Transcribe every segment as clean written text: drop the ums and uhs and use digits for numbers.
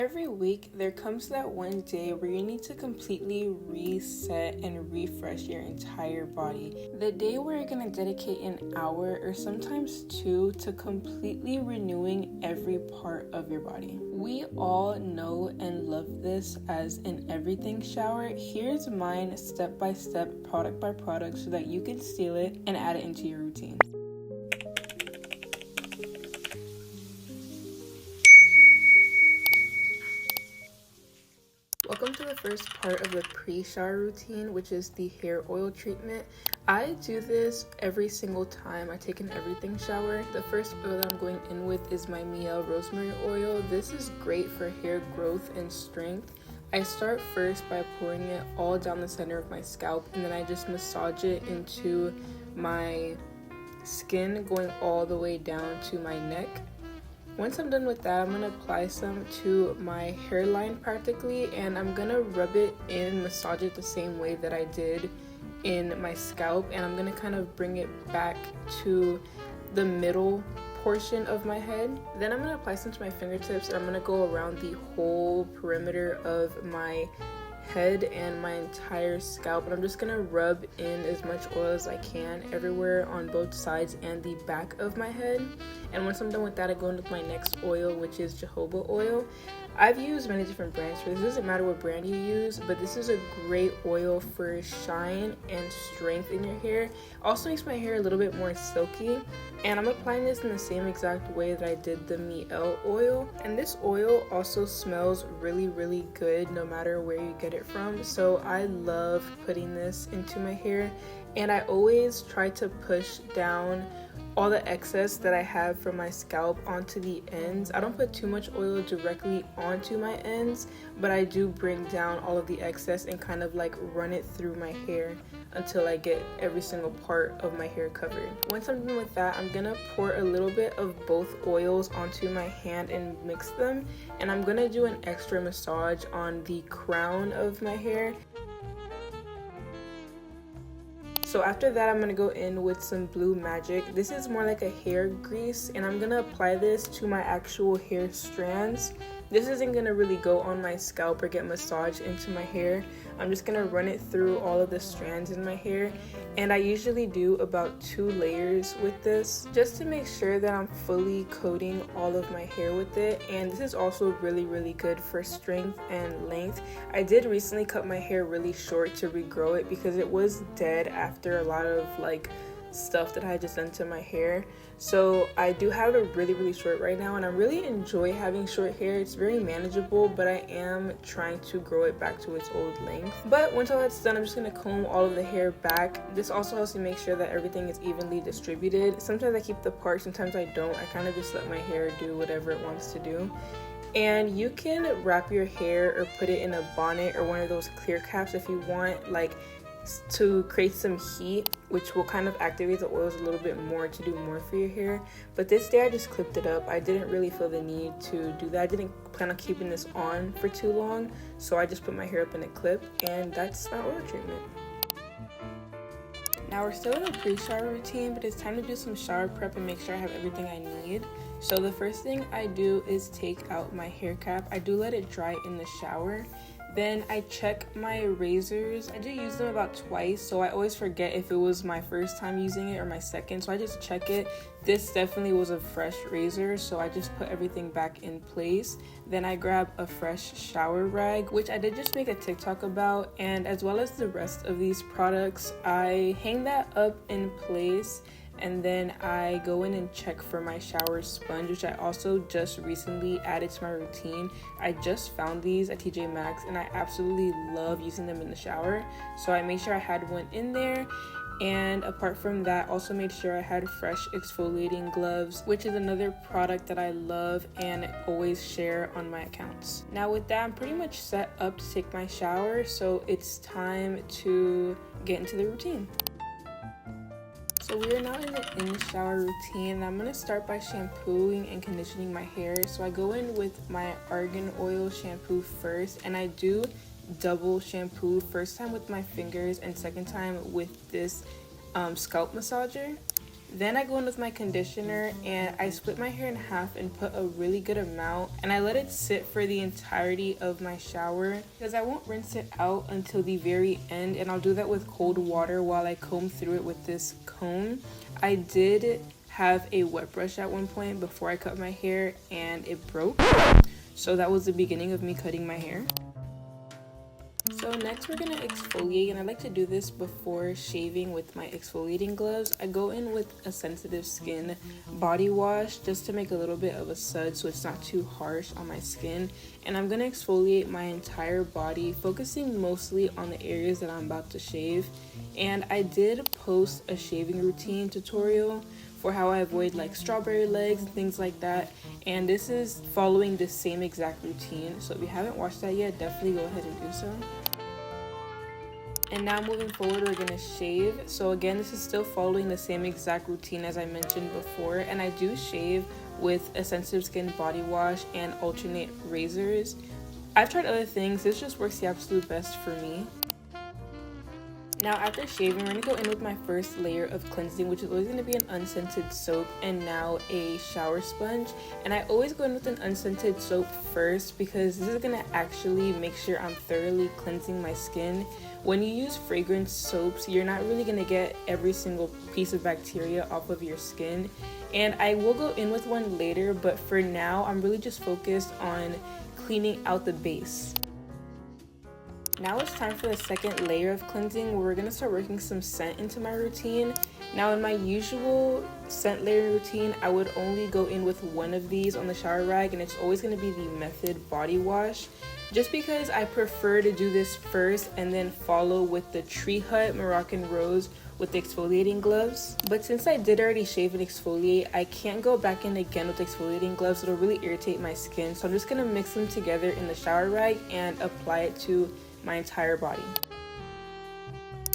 Every week, there comes that one day where you need to completely reset and refresh your entire body. The day where you're going to dedicate an hour or sometimes two to completely renewing every part of your body. We all know and love this as an everything shower. Here's mine step by step, product by product, so that you can steal it and add it into your routine. Welcome to the first part of the pre-shower routine, which is the hair oil treatment. I do this every single time I take an everything shower. The first oil that I'm going in with is my Mielle rosemary oil. This is great for hair growth and strength. I start first by pouring it all down the center of my scalp, and then I just massage it into my skin, going all the way down to my neck. Once I'm done with that, I'm going to apply some to my hairline practically, and I'm going to rub it in, massage it the same way that I did in my scalp, and I'm going to kind of bring it back to the middle portion of my head. Then I'm going to apply some to my fingertips, and I'm going to go around the whole perimeter of my head and my entire scalp, and I'm just gonna rub in as much oil as I can everywhere on both sides and the back of my head. And once I'm done with that, I go in with my next oil, which is jojoba oil. I've used many different brands for this. It doesn't matter what brand you use, but this is a great oil for shine and strength in your hair. Also makes my hair a little bit more silky, and I'm applying this in the same exact way that I did the Mielle oil. And this oil also smells really, really good no matter where you get it from. So I love putting this into my hair, and I always try to push down all the excess that I have from my scalp onto the ends. I don't put too much oil directly onto my ends, but I do bring down all of the excess and kind of like run it through my hair until I get every single part of my hair covered. Once I'm done with that, I'm gonna pour a little bit of both oils onto my hand and mix them, and I'm gonna do an extra massage on the crown of my hair. So after that, I'm going to go in with some Blue Magic. This is more like a hair grease, and I'm going to apply this to my actual hair strands. This isn't going to really go on my scalp or get massaged into my hair. I'm just going to run it through all of the strands in my hair, and I usually do about 2 layers with this just to make sure that I'm fully coating all of my hair with it. And this is also really, really good for strength and length. I did recently cut my hair really short to regrow it because it was dead after a lot of stuff that I had just done to my hair. So I do have it really, really short right now, and I really enjoy having short hair. It's very manageable, but I am trying to grow it back to its old length. But once all that's done, I'm just going to comb all of the hair back. This also helps me make sure that everything is evenly distributed. Sometimes I keep the part, sometimes I don't. I kind of just let my hair do whatever it wants to do. And you can wrap your hair or put it in a bonnet or one of those clear caps if you want, to create some heat, which will kind of activate the oils a little bit more to do more for your hair. But this day I just clipped it up. I didn't really feel the need to do that. I didn't plan on keeping this on for too long, so I just put my hair up in a clip, and that's my oil treatment. Now we're still in the pre-shower routine, but it's time to do some shower prep and make sure I have everything I need. So the first thing I do is take out my hair cap. I do let it dry in the shower. Then I check my razors. I do use them about twice, so I always forget if it was my first time using it or my second, so I just check it. This definitely was a fresh razor, so I just put everything back in place. Then I grab a fresh shower rag, which I did just make a TikTok about, and as well as the rest of these products, I hang that up in place. And then I go in and check for my shower sponge, which I also just recently added to my routine. I just found these at TJ Maxx, and I absolutely love using them in the shower. So I made sure I had one in there. And apart from that, also made sure I had fresh exfoliating gloves, which is another product that I love and always share on my accounts. Now with that, I'm pretty much set up to take my shower, so it's time to get into the routine. So we are now in the shower routine. I'm going to start by shampooing and conditioning my hair. So I go in with my argan oil shampoo first, and I do double shampoo, first time with my fingers and second time with this scalp massager. Then I go in with my conditioner and I split my hair in half and put a really good amount, and I let it sit for the entirety of my shower because I won't rinse it out until the very end, and I'll do that with cold water while I comb through it with this comb. I did have a wet brush at one point before I cut my hair and it broke, so that was the beginning of me cutting my hair. So next we're gonna exfoliate, and I like to do this before shaving with my exfoliating gloves. I go in with a sensitive skin body wash just to make a little bit of a suds so it's not too harsh on my skin, and I'm gonna exfoliate my entire body, focusing mostly on the areas that I'm about to shave. And I did post a shaving routine tutorial for how I avoid like strawberry legs and things like that, and this is following the same exact routine, so if you haven't watched that yet, definitely go ahead and do so. And now moving forward, we're gonna shave. So again, this is still following the same exact routine as I mentioned before, and I do shave with a sensitive skin body wash and alternate razors. I've tried other things, this just works the absolute best for me. Now after shaving, we're going to go in with my first layer of cleansing, which is always going to be an unscented soap and now a shower sponge. And I always go in with an unscented soap first because this is going to actually make sure I'm thoroughly cleansing my skin. When you use fragrance soaps, you're not really going to get every single piece of bacteria off of your skin. And I will go in with one later, but for now, I'm really just focused on cleaning out the base. Now it's time for the second layer of cleansing, where we're going to start working some scent into my routine. Now in my usual scent layer routine, I would only go in with one of these on the shower rag, and it's always going to be the Method body wash, just because I prefer to do this first and then follow with the Tree Hut Moroccan Rose with the exfoliating gloves. But since I did already shave and exfoliate, I can't go back in again with exfoliating gloves. It'll really irritate my skin, so I'm just going to mix them together in the shower rag and apply it to my entire body.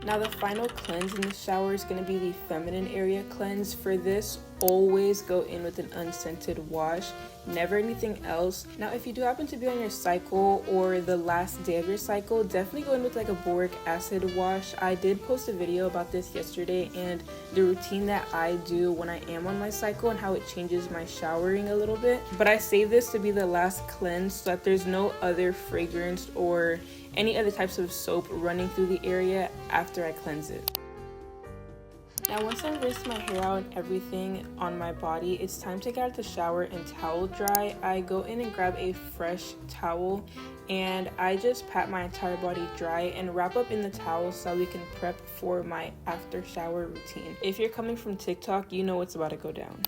Now the final cleanse in the shower is going to be the feminine area cleanse. For this, always go in with an unscented wash, never anything else. Now if you do happen to be on your cycle or the last day of your cycle, definitely go in with like a boric acid wash. I did post a video about this yesterday and the routine that I do when I am on my cycle and how it changes my showering a little bit. But I save this to be the last cleanse so that there's no other fragrance or any other types of soap running through the area after I cleanse it. Now once I've rinsed my hair out and everything on my body, it's time to get out of the shower and towel dry. I go in and grab a fresh towel and I just pat my entire body dry and wrap up in the towel so we can prep for my after shower routine. If you're coming from TikTok, you know what's about to go down.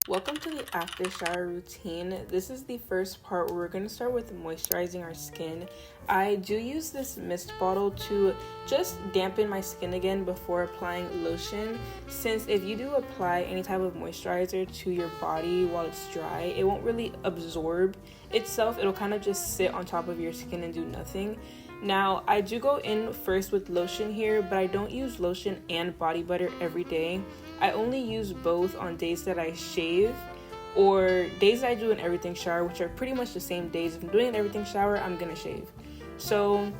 Welcome to the after shower routine. This is the first part where we're going to start with moisturizing our skin. I do use this mist bottle to just dampen my skin again before applying lotion, since if you do apply any type of moisturizer to your body while it's dry, it won't really absorb itself. It'll kind of just sit on top of your skin and do nothing. Now, I do go in first with lotion here, but I don't use lotion and body butter every day. I only use both on days that I shave or days that I do an everything shower, which are pretty much the same days. If I'm doing an everything shower, I'm gonna shave. So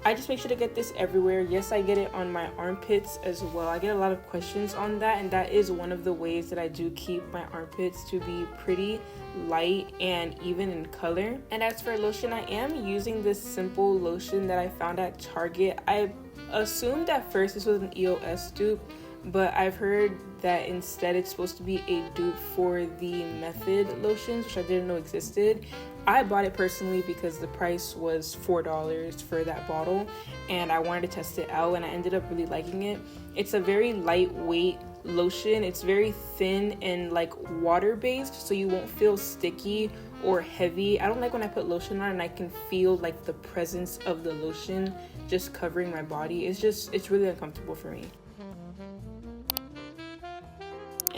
I just make sure to get this everywhere. Yes, I get it on my armpits as well. I get a lot of questions on that, and that is one of the ways that I do keep my armpits to be pretty light and even in color. And as for lotion, I am using this simple lotion that I found at Target. I assumed at first this was an EOS dupe, but I've heard that instead it's supposed to be a dupe for the Method lotions, which I didn't know existed. I bought it personally because the price was $4 for that bottle, and I wanted to test it out, and I ended up really liking it. It's a very lightweight lotion. It's very thin and like water-based, so you won't feel sticky or heavy. I don't like when I put lotion on and I can feel like the presence of the lotion just covering my body. It's really uncomfortable for me.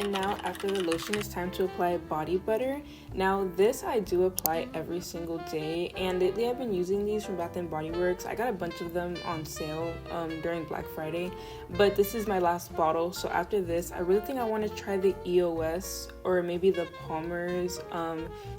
And now after the lotion, it's time to apply body butter. Now this I do apply every single day, and lately I've been using these from Bath & Body Works. I got a bunch of them on sale during Black Friday, but this is my last bottle. So after this, I really think I want to try the EOS or maybe the Palmer's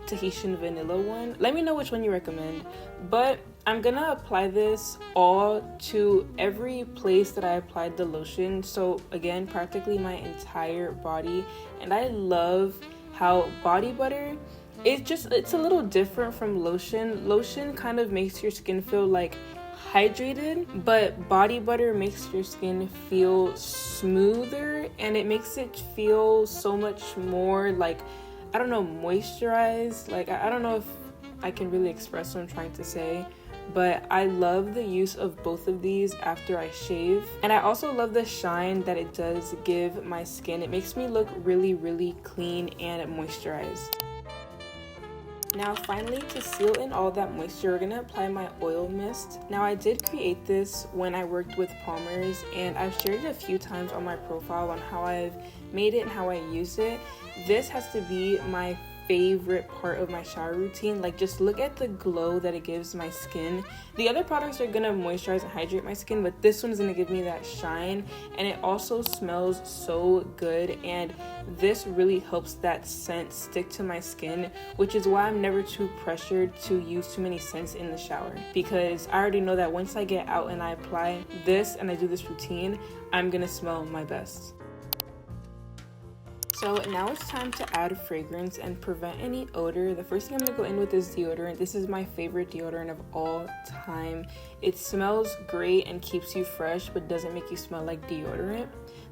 Tahitian Vanilla one. Let me know which one you recommend. But I'm gonna apply this all to every place that I applied the lotion. So again, practically my entire body. And I love how body butter, it's a little different from lotion. Lotion kind of makes your skin feel like hydrated, but body butter makes your skin feel smoother, and it makes it feel so much more like, I don't know, moisturized. Like, I don't know if I can really express what I'm trying to say, but I love the use of both of these after I shave. And I also love the shine that it does give my skin. It makes me look really, really clean and moisturized. Now finally, to seal in all that moisture, we're gonna apply my oil mist. Now I did create this when I worked with Palmer's, and I've shared it a few times on my profile on how I've made it and how I use it. This has to be my favorite part of my shower routine. Like, just look at the glow that it gives my skin. The other products are gonna moisturize and hydrate my skin, but this one's gonna give me that shine, and it also smells so good, and this really helps that scent stick to my skin, which is why I'm never too pressured to use too many scents in the shower, because I already know that once I get out and I apply this and I do this routine, I'm gonna smell my best. So now it's time to add fragrance and prevent any odor. The first thing I'm gonna go in with is deodorant. This is my favorite deodorant of all time. It smells great and keeps you fresh, but doesn't make you smell like deodorant.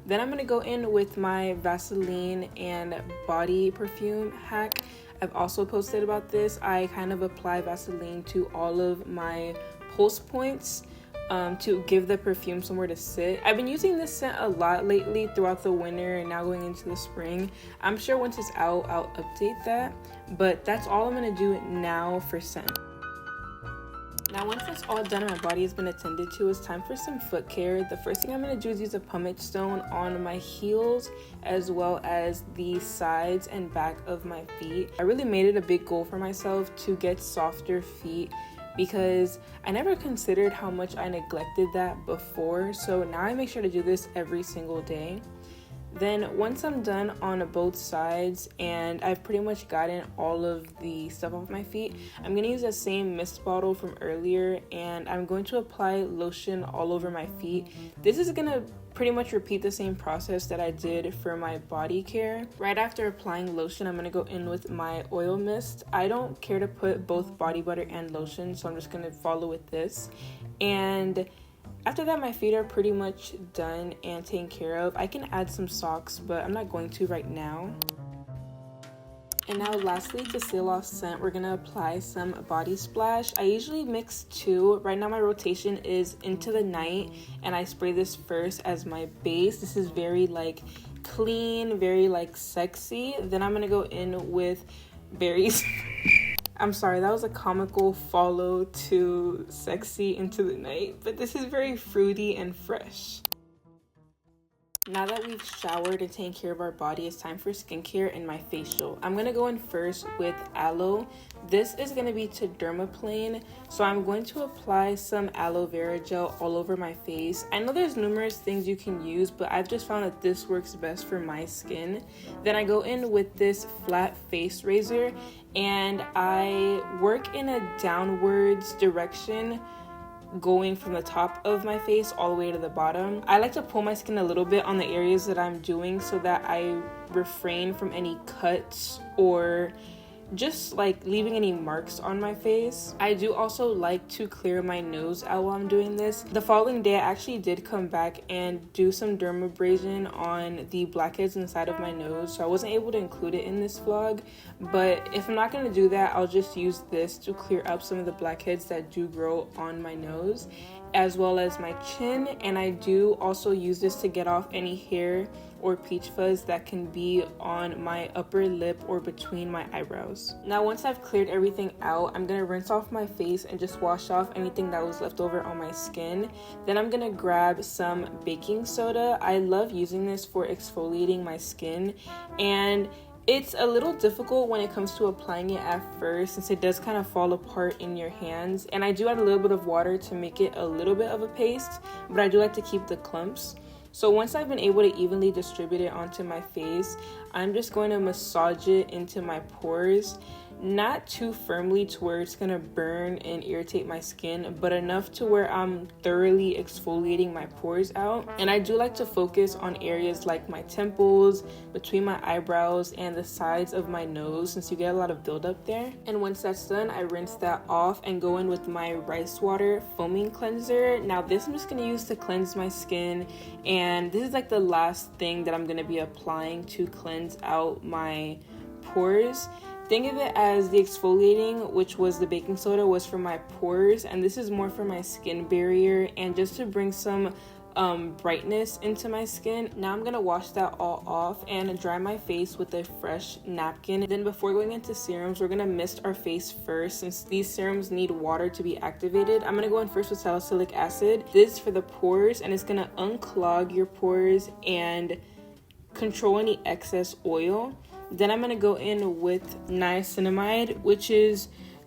Then I'm gonna go in with my Vaseline and body perfume hack. I've also posted about this. I kind of apply Vaseline to all of my pulse points to give the perfume somewhere to sit. I've been using this scent a lot lately throughout the winter and now going into the spring. I'm sure once it's out, I'll update that, but that's all I'm gonna do now for scent. Now once that's all done and my body has been attended to, it's time for some foot care. The first thing I'm going to do is use a pumice stone on my heels as well as the sides and back of my feet. I really made it a big goal for myself to get softer feet, because I never considered how much I neglected that before. So now I make sure to do this every single day. Then once I'm done on both sides and I've pretty much gotten all of the stuff off my feet, I'm going to use that same mist bottle from earlier, and I'm going to apply lotion all over my feet. This is going to pretty much repeat the same process that I did for my body care. Right after applying lotion, I'm going to go in with my oil mist. I don't care to put both body butter and lotion, so I'm just going to follow with this. And after that, my feet are pretty much done and taken care of. I can add some socks, but I'm not going to right now. And now lastly, to seal off scent, we're gonna apply some body splash. I usually mix two. Right now my rotation is Into the Night, and I spray this first as my base. This is very like clean, very like sexy. Then I'm gonna go in with berries. I'm sorry, that was a comical follow to Sexy Into the Night, but this is very fruity and fresh. Now that we've showered and taken care of our body, it's time for skincare and my facial. I'm going to go in first with aloe. This is going to be to dermaplane, so I'm going to apply some aloe vera gel all over my face. I know there's numerous things you can use, but I've just found that this works best for my skin. Then I go in with this flat face razor, and I work in a downwards direction, going from the top of my face all the way to the bottom. I like to pull my skin a little bit on the areas that I'm doing so that I refrain from any cuts or just like leaving any marks on my face. I do also like to clear my nose out while I'm doing this. The following day, I actually did come back and do some dermabrasion on the blackheads inside of my nose, so I wasn't able to include it in this vlog, but if I'm not going to do that, I'll just use this to clear up some of the blackheads that do grow on my nose. as well as my chin, and I do also use this to get off any hair or peach fuzz that can be on my upper lip or between my eyebrows. Now once I've cleared everything out, I'm gonna rinse off my face and just wash off anything that was left over on my skin. Then I'm gonna grab some baking soda. I love using this for exfoliating my skin, and it's a little difficult when it comes to applying it at first, since it does kind of fall apart in your hands. And I do add a little bit of water to make it a little bit of a paste, but I do like to keep the clumps. So once I've been able to evenly distribute it onto my face, I'm just going to massage it into my pores. Not too firmly to where it's gonna burn and irritate my skin, but enough to where I'm thoroughly exfoliating my pores out. And I do like to focus on areas like my temples, between my eyebrows, and the sides of my nose, since you get a lot of buildup there. And once that's done, I rinse that off and go in with my rice water foaming cleanser. Now this I'm just gonna use to cleanse my skin, and this is like the last thing that I'm gonna be applying to cleanse out my pores. Think of it as the exfoliating, which was the baking soda, was for my pores, and this is more for my skin barrier and just to bring some brightness into my skin. Now I'm gonna wash that all off and dry my face with a fresh napkin. Then before going into serums, we're gonna mist our face first, since these serums need water to be activated. I'm gonna go in first with salicylic acid. This is for the pores, and it's gonna unclog your pores and control any excess oil. Then I'm going to go in with niacinamide, which is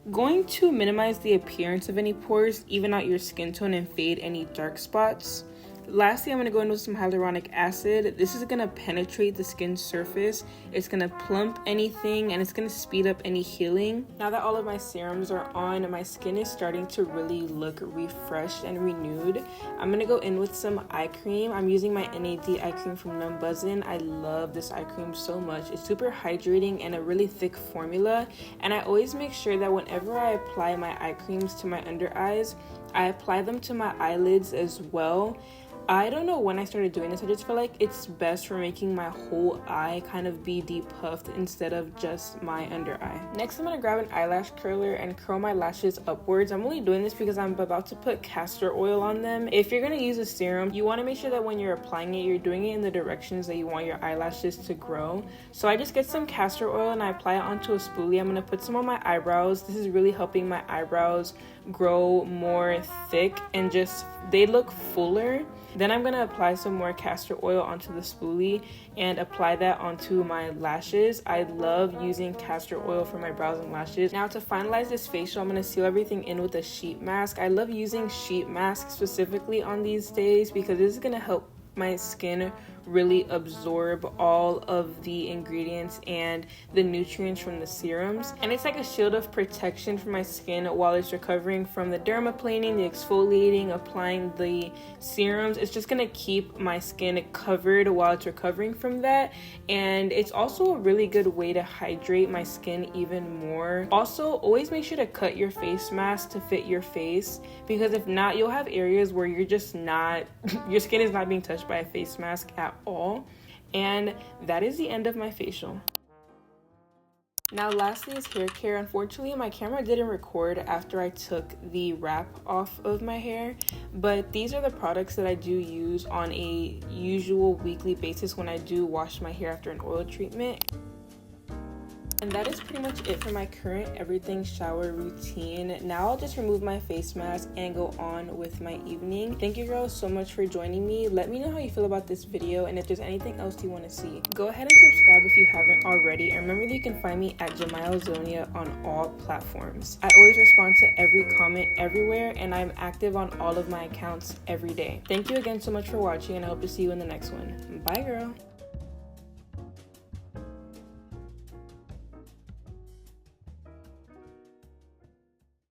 going to minimize the appearance of any pores, even out your skin tone, and fade any dark spots. Lastly, I'm going to go in with some hyaluronic acid. This is going to penetrate the skin surface. It's going to plump anything, and it's going to speed up any healing. Now that all of my serums are on, my skin is starting to really look refreshed and renewed. I'm going to go in with some eye cream. I'm using my NAD eye cream from Numb Buzzin'. I love this eye cream so much. It's super hydrating and a really thick formula. And I always make sure that whenever I apply my eye creams to my under eyes, I apply them to my eyelids as well. I don't know when I started doing this. I just feel like it's best for making my whole eye kind of be depuffed instead of just my under eye. Next, I'm going to grab an eyelash curler and curl my lashes upwards. I'm only doing this because I'm about to put castor oil on them. If you're going to use a serum, you want to make sure that when you're applying it, you're doing it in the directions that you want your eyelashes to grow. So I just get some castor oil and I apply it onto a spoolie. I'm going to put some on my eyebrows. This is really helping my eyebrows grow more thick and just they look fuller. Then I'm going to apply some more castor oil onto the spoolie and apply that onto my lashes. I love using castor oil for my brows and lashes. Now to finalize this facial, I'm going to seal everything in with a sheet mask. I love using sheet masks specifically on these days because this is going to help my skin really absorb all of the ingredients and the nutrients from the serums, and it's like a shield of protection for my skin while it's recovering from the dermaplaning, the exfoliating, applying the serums. It's just gonna keep my skin covered while it's recovering from that, and it's also a really good way to hydrate my skin even more. Also, always make sure to cut your face mask to fit your face, because if not, you'll have areas where you're just not your skin is not being touched by a face mask at all. And that is the end of my facial. Now lastly is hair care. Unfortunately, my camera didn't record after I took the wrap off of my hair, but these are the products that I do use on a usual weekly basis when I do wash my hair after an oil treatment. And that is pretty much it for my current everything shower routine. Now I'll just remove my face mask and go on with my evening. Thank you girls so much for joining me. Let me know how you feel about this video and if there's anything else you want to see. Go ahead and subscribe if you haven't already, and remember that you can find me at JamileZonia on all platforms. I always respond to every comment everywhere, and I'm active on all of my accounts every day. Thank you again so much for watching, and I hope to see you in the next one. Bye girl.